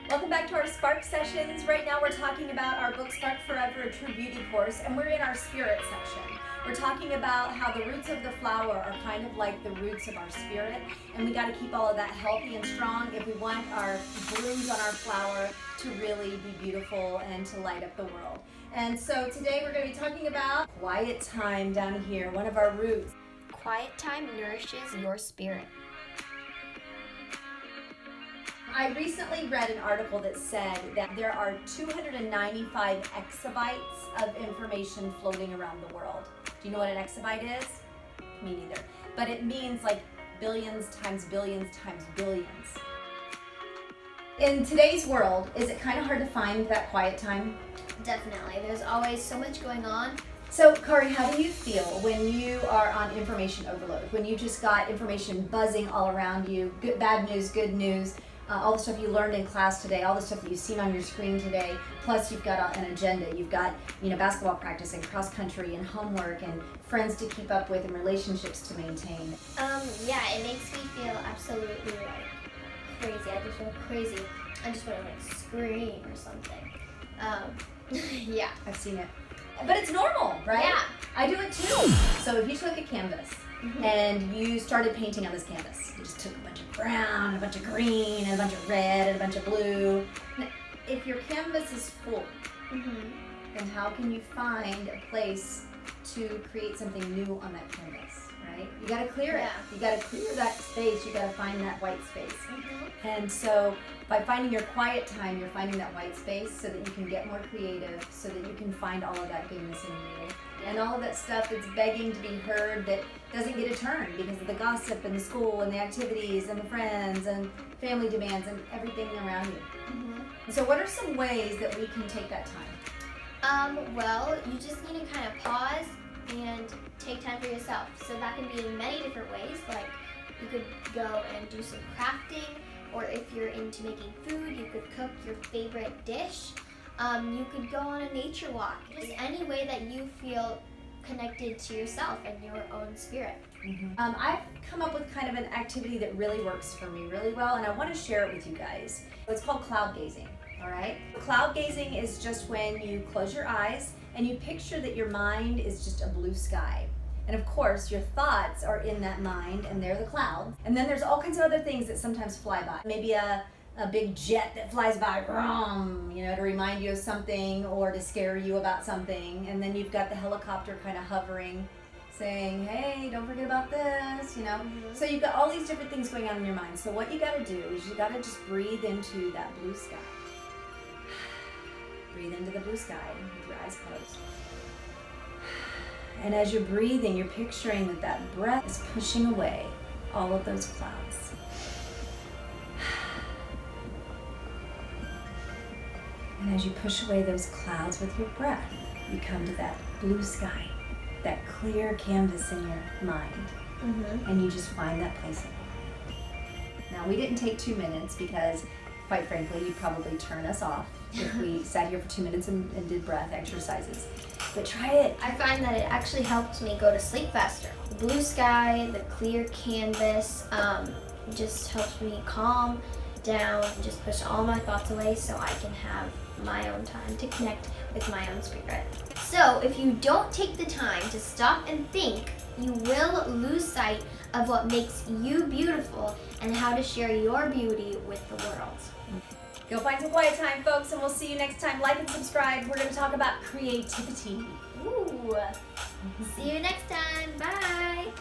Welcome back to our Spark sessions. Right now we're talking about our book Spark Forever, a True Beauty course, and we're in our spirit section. We're talking about how the roots of the flower are kind of like the roots of our spirit, and we got to keep all of that healthy and strong if we want our blooms on our flower to really be beautiful and to light up the world. And so today we're going to be talking about quiet time down here, one of our roots. Quiet time nourishes your spirit. I recently read an article that said that there are 295 exabytes of information floating around the world. Do you know what an exabyte is? Me neither. But it means like billions times billions times billions. In today's world, is it kind of hard to find that quiet time? Definitely. There's always so much going on. So, Kari, how do you feel when you are on information overload? When you just got information buzzing all around you, good, bad news, good news, all the stuff you learned in class today, all the stuff that you've seen on your screen today, plus you've got an agenda. You've got, basketball practice and cross country and homework and friends to keep up with and relationships to maintain. Yeah, it makes me feel absolutely crazy. I just feel crazy. I just want to scream or something. Yeah. I've seen it. But it's normal, right? Yeah. I do it too. So if you took a canvas and you started painting on this canvas, you just took a bunch of brown, a bunch of green, and a bunch of red, and a bunch of blue. If your canvas is full, then how can you find a place to create something new on that canvas, right? You gotta clear it. You gotta clear that space. You gotta find that white space. And so by finding your quiet time, you're finding that white space so that you can get more creative, so that you can find all of that goodness in you. And all of that stuff that's begging to be heard that doesn't get a turn because of the gossip and the school and the activities and the friends and family demands and everything around you. So what are some ways that we can take that time? Well, you just need to kind of pause and take time for yourself. So that can be in many different ways. Like you could go and do some crafting, or if you're into making food, you could cook your favorite dish. You could go on a nature walk. Just any way that you feel connected to yourself and your own spirit. I've come up with kind of an activity that really works for me really well, and I want to share it with you guys. It's called cloud gazing, all right? Cloud gazing is just when you close your eyes and you picture that your mind is just a blue sky. And of course, your thoughts are in that mind, and they're the clouds. And then there's all kinds of other things that sometimes fly by. Maybe a big jet that flies by, to remind you of something or to scare you about something. And then you've got the helicopter kind of hovering, saying, hey, don't forget about this, So you've got all these different things going on in your mind. So what you got to do is you got to just breathe into that blue sky. Breathe into the blue sky with your eyes closed. And as you're breathing, you're picturing that breath is pushing away all of those clouds. And as you push away those clouds with your breath, you come to that blue sky, that clear canvas in your mind, and you just find that place. Now, we didn't take 2 minutes because, quite frankly, you'd probably turn us off if we sat here for 2 minutes and did breath exercises. But try it. I find that it actually helps me go to sleep faster. The blue sky, the clear canvas, just helps me calm down and just push all my thoughts away so I can have my own time to connect with my own spirit. So if you don't take the time to stop and think, you will lose sight of what makes you beautiful and how to share your beauty with the world. Go find some quiet time, folks, and we'll see you next time. Like and subscribe. We're going to talk about creativity. Ooh. See you next time. Bye.